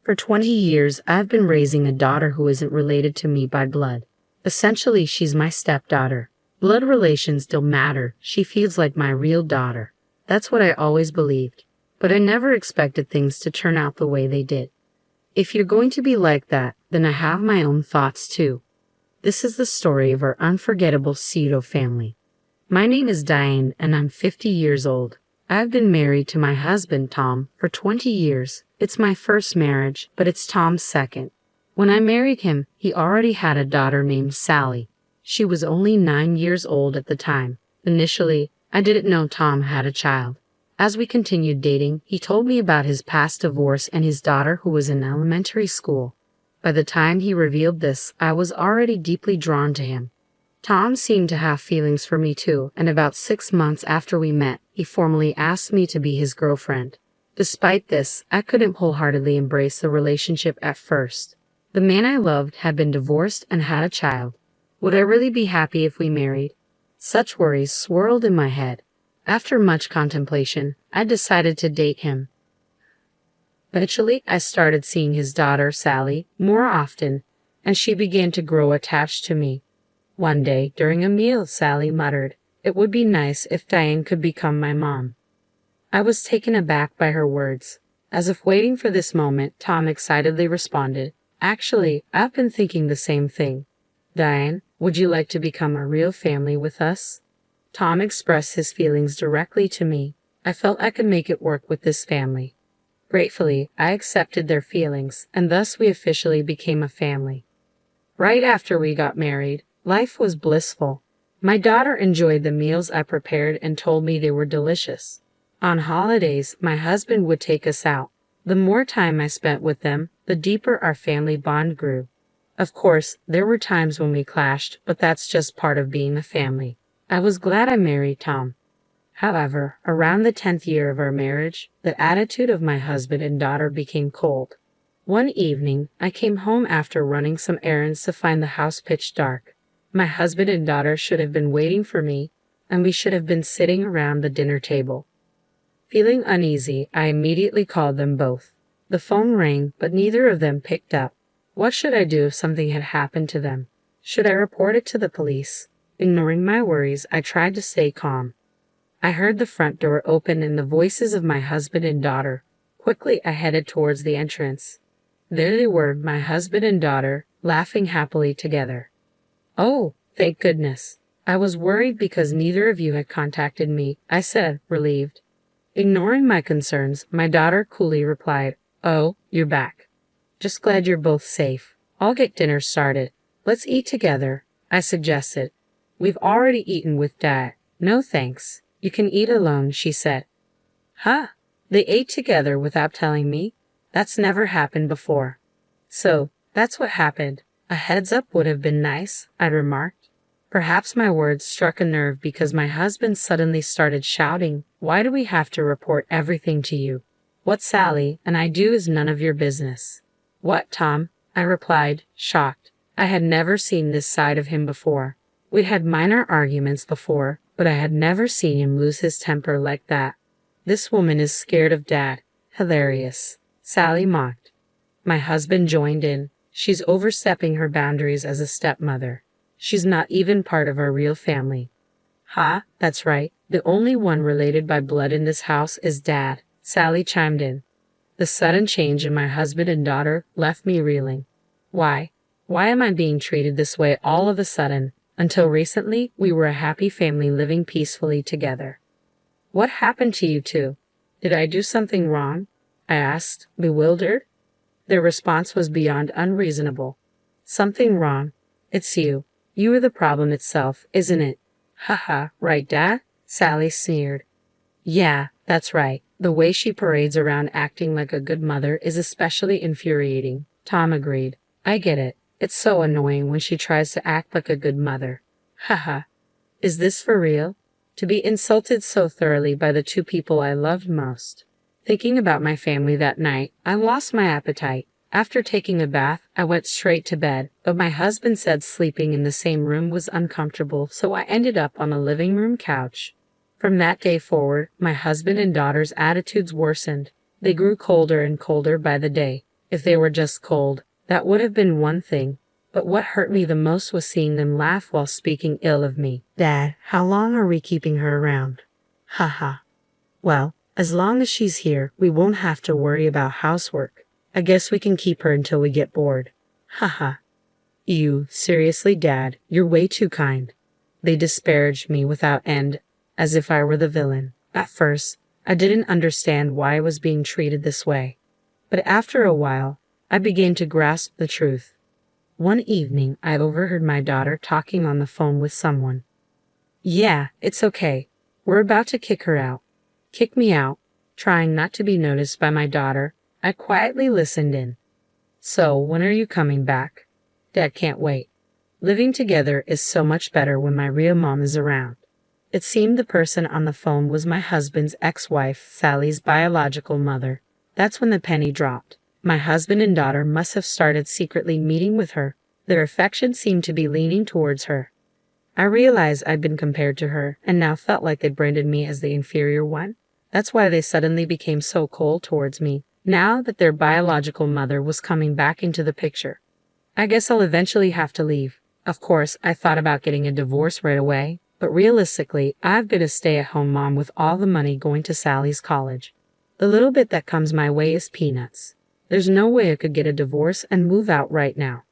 For 20 years, I've been raising a daughter who isn't related to me by blood. Essentially, she's my stepdaughter. Blood relations don't matter. She feels like my real daughter. That's what I always believed. But I never expected things to turn out the way they did. If you're going to be like that, then I have my own thoughts too. This is the story of our unforgettable pseudo family. My name is Diane, and I'm 50 years old. I've been married to my husband, Tom, for 20 years. It's my first marriage, but it's Tom's second. When I married him, he already had a daughter named Sally. She was only 9 years old at the time. Initially, I didn't know Tom had a child. As we continued dating, he told me about his past divorce and his daughter who was in elementary school. By the time he revealed this, I was already deeply drawn to him. Tom seemed to have feelings for me too, and about 6 months after we met, he formally asked me to be his girlfriend. Despite this, I couldn't wholeheartedly embrace the relationship at first. The man I loved had been divorced and had a child. Would I really be happy if we married? Such worries swirled in my head. After much contemplation, I decided to date him. Eventually, I started seeing his daughter, Sally, more often, and she began to grow attached to me. One day, during a meal, Sally muttered, "It would be nice if Diane could become my mom." I was taken aback by her words. As if waiting for this moment, Tom excitedly responded, "Actually, I've been thinking the same thing. Diane, would you like to become a real family with us?" Tom expressed his feelings directly to me. I felt I could make it work with this family. Gratefully, I accepted their feelings, and thus we officially became a family. Right after we got married, life was blissful. My daughter enjoyed the meals I prepared and told me they were delicious. On holidays, my husband would take us out. The more time I spent with them, the deeper our family bond grew. Of course, there were times when we clashed, but that's just part of being a family. I was glad I married Tom. However, around the 10th year of our marriage, the attitude of my husband and daughter became cold. One evening, I came home after running some errands to find the house pitch dark. My husband and daughter should have been waiting for me, and we should have been sitting around the dinner table. Feeling uneasy, I immediately called them both. The phone rang, but neither of them picked up. What should I do if something had happened to them? Should I report it to the police? Ignoring my worries, I tried to stay calm. I heard the front door open and the voices of my husband and daughter. Quickly, I headed towards the entrance. There they were, my husband and daughter, laughing happily together. "Oh, thank goodness. I was worried because neither of you had contacted me," I said, relieved. Ignoring my concerns, my daughter coolly replied, "Oh, you're back. Just glad you're both safe. I'll get dinner started. Let's eat together," I suggested. "We've already eaten with Dad." "No thanks. You can eat alone," she said. Huh? They ate together without telling me? That's never happened before. "So, that's what happened. A heads up would have been nice," I remarked. Perhaps my words struck a nerve because my husband suddenly started shouting, "Why do we have to report everything to you? What Sally and I do is none of your business." "What, Tom?" I replied, shocked. I had never seen this side of him before. We'd had minor arguments before, but I had never seen him lose his temper like that. "This woman is scared of Dad." Hilarious. Sally mocked. My husband joined in. "She's overstepping her boundaries as a stepmother. She's not even part of our real family." "Ha, that's right. The only one related by blood in this house is Dad," Sally chimed in. The sudden change in my husband and daughter left me reeling. Why am I being treated this way all of a sudden? Until recently, we were a happy family living peacefully together. "What happened to you two? Did I do something wrong?" I asked, bewildered. Their response was beyond unreasonable. "Something wrong? It's you. You are the problem itself, isn't it?" "Haha, right, Dad?" Sally sneered. "Yeah, that's right. The way she parades around acting like a good mother is especially infuriating," Tom agreed. "I get it. It's so annoying when she tries to act like a good mother." Haha. Is this for real? To be insulted so thoroughly by the two people I loved most. Thinking about my family that night, I lost my appetite. After taking a bath, I went straight to bed, but my husband said sleeping in the same room was uncomfortable, so I ended up on a living room couch. From that day forward, my husband and daughter's attitudes worsened. They grew colder and colder by the day. If they were just cold, that would have been one thing. But what hurt me the most was seeing them laugh while speaking ill of me. Dad, how long are we keeping her around? Haha. Well, as long as she's here, we won't have to worry about housework. I guess we can keep her until we get bored. Haha. You, seriously, Dad, you're way too kind. They disparaged me without end, as if I were the villain. At first, I didn't understand why I was being treated this way. But after a while, I began to grasp the truth. One evening, I overheard my daughter talking on the phone with someone. Yeah, it's okay. We're about to kick her out. Kick me out. Trying not to be noticed by my daughter, I quietly listened in. So, when are you coming back? Dad can't wait. Living together is so much better when my real mom is around. It seemed the person on the phone was my husband's ex-wife, Sally's biological mother. That's when the penny dropped. My husband and daughter must have started secretly meeting with her. Their affection seemed to be leaning towards her. I realized I'd been compared to her, and now felt like they branded me as the inferior one. That's why they suddenly became so cold towards me, now that their biological mother was coming back into the picture. I guess I'll eventually have to leave. Of course, I thought about getting a divorce right away, but realistically, I've been a stay-at-home mom with all the money going to Sally's college. The little bit that comes my way is peanuts. There's no way I could get a divorce and move out right now.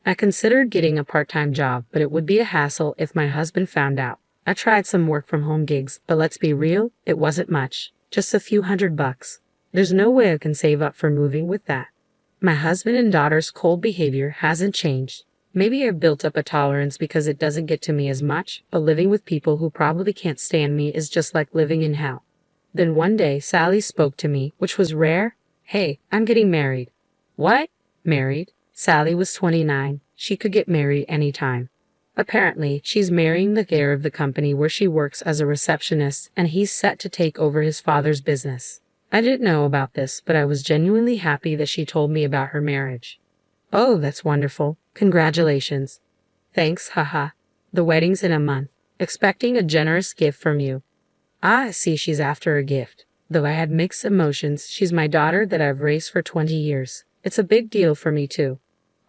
I considered getting a part-time job, but it would be a hassle if my husband found out. I tried some work-from-home gigs, but let's be real, it wasn't much. Just a few $100. There's no way I can save up for moving with that. My husband and daughter's cold behavior hasn't changed. Maybe I've built up a tolerance because it doesn't get to me as much, but living with people who probably can't stand me is just like living in hell. Then one day, Sally spoke to me, which was rare. Hey, I'm getting married. What? Married? Sally was 29. She could get married anytime. Apparently, she's marrying the heir of the company where she works as a receptionist, and he's set to take over his father's business. I didn't know about this, but I was genuinely happy that she told me about her marriage. Oh, that's wonderful. Congratulations. Thanks, haha. The wedding's in a month. Expecting a generous gift from you. I see she's after a gift. Though I had mixed emotions, she's my daughter that I've raised for 20 years. It's a big deal for me too.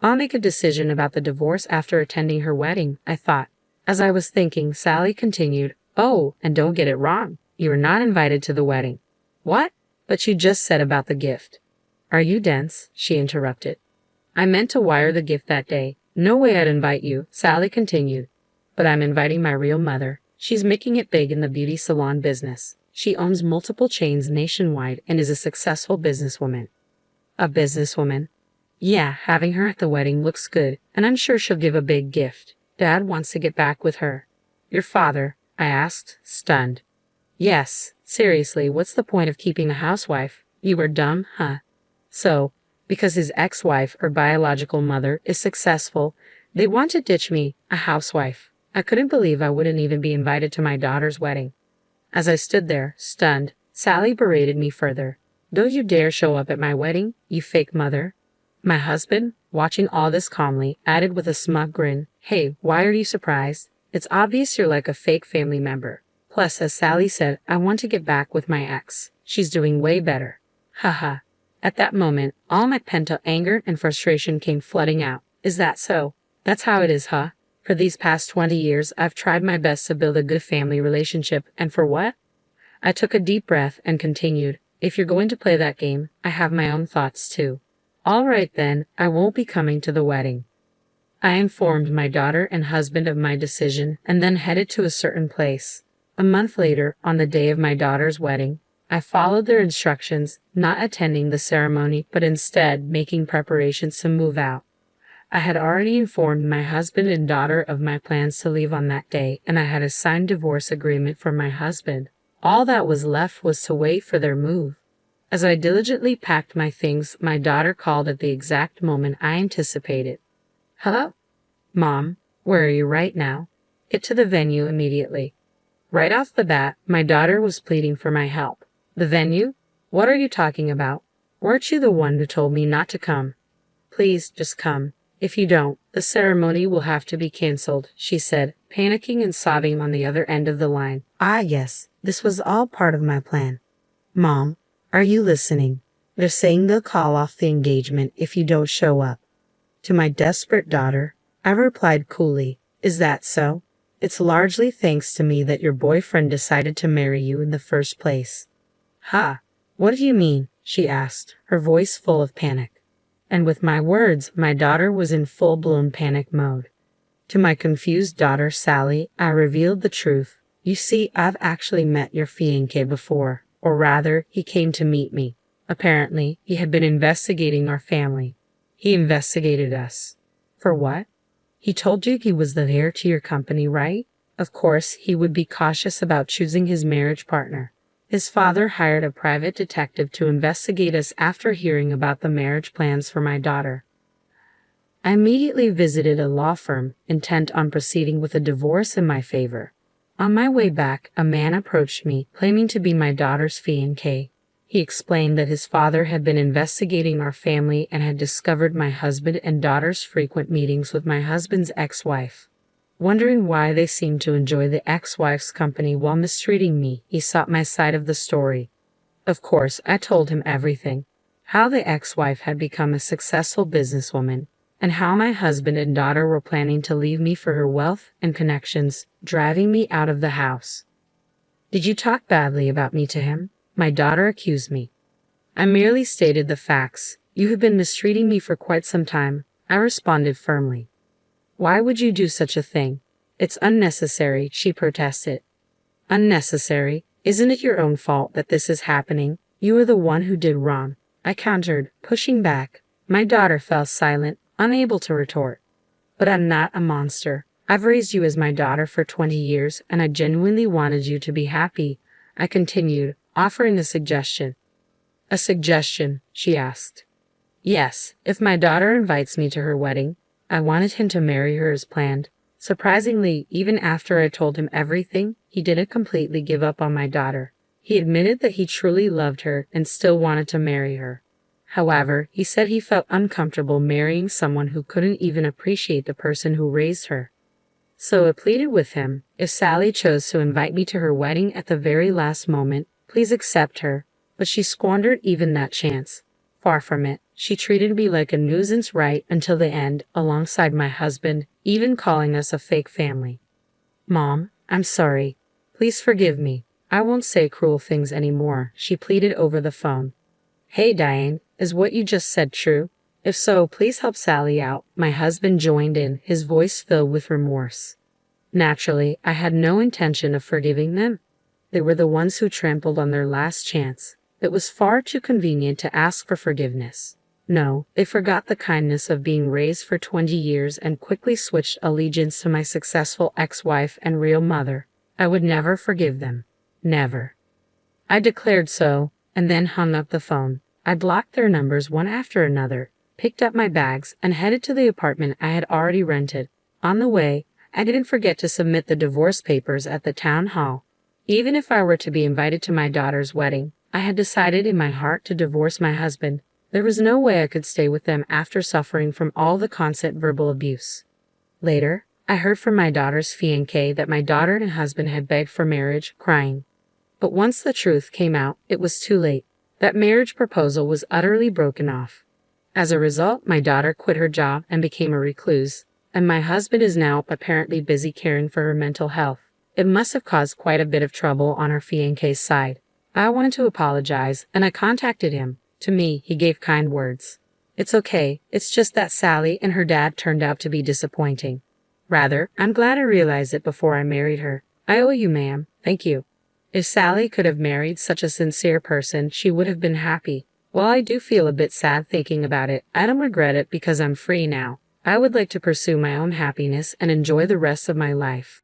I'll make a decision about the divorce after attending her wedding, I thought. As I was thinking, Sally continued, Oh, and don't get it wrong. You are not invited to the wedding. What? But you just said about the gift. Are you dense? She interrupted. I meant to wire the gift that day. No way I'd invite you, Sally continued. But I'm inviting my real mother. She's making it big in the beauty salon business. She owns multiple chains nationwide and is a successful businesswoman. A businesswoman? Yeah, having her at the wedding looks good, and I'm sure she'll give a big gift. Dad wants to get back with her. Your father? I asked, stunned. Yes, seriously, what's the point of keeping a housewife? You were dumb, huh? So, because his ex-wife or biological mother is successful, they want to ditch me, a housewife. I couldn't believe I wouldn't even be invited to my daughter's wedding. As I stood there, stunned, Sally berated me further. Don't you dare show up at my wedding, you fake mother. My husband, watching all this calmly, added with a smug grin, Hey, why are you surprised? It's obvious you're like a fake family member. Plus, as Sally said, I want to get back with my ex. She's doing way better. Haha. At that moment, all my pent-up anger and frustration came flooding out. Is that so? That's how it is, huh? For these past 20 years, I've tried my best to build a good family relationship, and for what? I took a deep breath and continued, If you're going to play that game, I have my own thoughts too. All right then, I won't be coming to the wedding. I informed my daughter and husband of my decision and then headed to a certain place. A month later, on the day of my daughter's wedding, I followed their instructions, not attending the ceremony, but instead making preparations to move out. I had already informed my husband and daughter of my plans to leave on that day, and I had a signed divorce agreement from my husband. All that was left was to wait for their move. As I diligently packed my things, my daughter called at the exact moment I anticipated. Hello? Mom, where are you right now? Get to the venue immediately. Right off the bat, my daughter was pleading for my help. The venue? What are you talking about? Weren't you the one who told me not to come? Please, just come. If you don't, the ceremony will have to be canceled, she said, panicking and sobbing on the other end of the line. Ah, yes, this was all part of my plan. Mom, are you listening? They're saying they'll call off the engagement if you don't show up. To my desperate daughter, I replied coolly, "Is that so? It's largely thanks to me that your boyfriend decided to marry you in the first place." "Ha! What do you mean?" she asked, her voice full of panic. And with my words, my daughter was in full-blown panic mode. To my confused daughter Sally, I revealed the truth. "You see, I've actually met your fiancé before, or rather, he came to meet me. Apparently, he had been investigating our family. He investigated us." "For what?" "He told you he was the heir to your company, right? Of course, he would be cautious about choosing his marriage partner. His father hired a private detective to investigate us after hearing about the marriage plans for my daughter. I immediately visited a law firm, intent on proceeding with a divorce in my favor. On my way back, a man approached me, claiming to be my daughter's fiancé. He explained that his father had been investigating our family and had discovered my husband and daughter's frequent meetings with my husband's ex-wife. Wondering why they seemed to enjoy the ex-wife's company while mistreating me, he sought my side of the story. Of course, I told him everything. How the ex-wife had become a successful businesswoman, and how my husband and daughter were planning to leave me for her wealth and connections, driving me out of the house. "Did you talk badly about me to him?" my daughter accused me. "I merely stated the facts. You have been mistreating me for quite some time," I responded firmly. "Why would you do such a thing? It's unnecessary," she protested. "Unnecessary? Isn't it your own fault that this is happening? You are the one who did wrong," I countered, pushing back. My daughter fell silent, unable to retort. "But I'm not a monster. I've raised you as my daughter for 20 years, and I genuinely wanted you to be happy," I continued, offering a suggestion. "A suggestion?" she asked. "Yes, if my daughter invites me to her wedding, I wanted him to marry her as planned." Surprisingly, even after I told him everything, he didn't completely give up on my daughter. He admitted that he truly loved her and still wanted to marry her. However, he said he felt uncomfortable marrying someone who couldn't even appreciate the person who raised her. So I pleaded with him, if Sally chose to invite me to her wedding at the very last moment, please accept her. But she squandered even that chance. Far from it, she treated me like a nuisance right until the end, alongside my husband, even calling us a fake family. "Mom, I'm sorry. Please forgive me. I won't say cruel things anymore," she pleaded over the phone. "Hey Diane, is what you just said true? If so, please help Sally out." My husband joined in, his voice filled with remorse. Naturally, I had no intention of forgiving them. They were the ones who trampled on their last chance. It was far too convenient to ask for forgiveness. No, they forgot the kindness of being raised for 20 years and quickly switched allegiance to my successful ex-wife and real mother. I would never forgive them. Never. I declared so, and then hung up the phone. I blocked their numbers one after another, picked up my bags, and headed to the apartment I had already rented. On the way, I didn't forget to submit the divorce papers at the town hall. Even if I were to be invited to my daughter's wedding, I had decided in my heart to divorce my husband. There was no way I could stay with them after suffering from all the constant verbal abuse. Later, I heard from my daughter's fiancé that my daughter and husband had begged for marriage, crying. But once the truth came out, it was too late. That marriage proposal was utterly broken off. As a result, my daughter quit her job and became a recluse, and my husband is now apparently busy caring for her mental health. It must have caused quite a bit of trouble on our fiancé's side. I wanted to apologize, and I contacted him. To me, he gave kind words. "It's okay, it's just that Sally and her dad turned out to be disappointing. Rather, I'm glad I realized it before I married her. I owe you, ma'am. Thank you." If Sally could have married such a sincere person, she would have been happy. While I do feel a bit sad thinking about it, I don't regret it because I'm free now. I would like to pursue my own happiness and enjoy the rest of my life.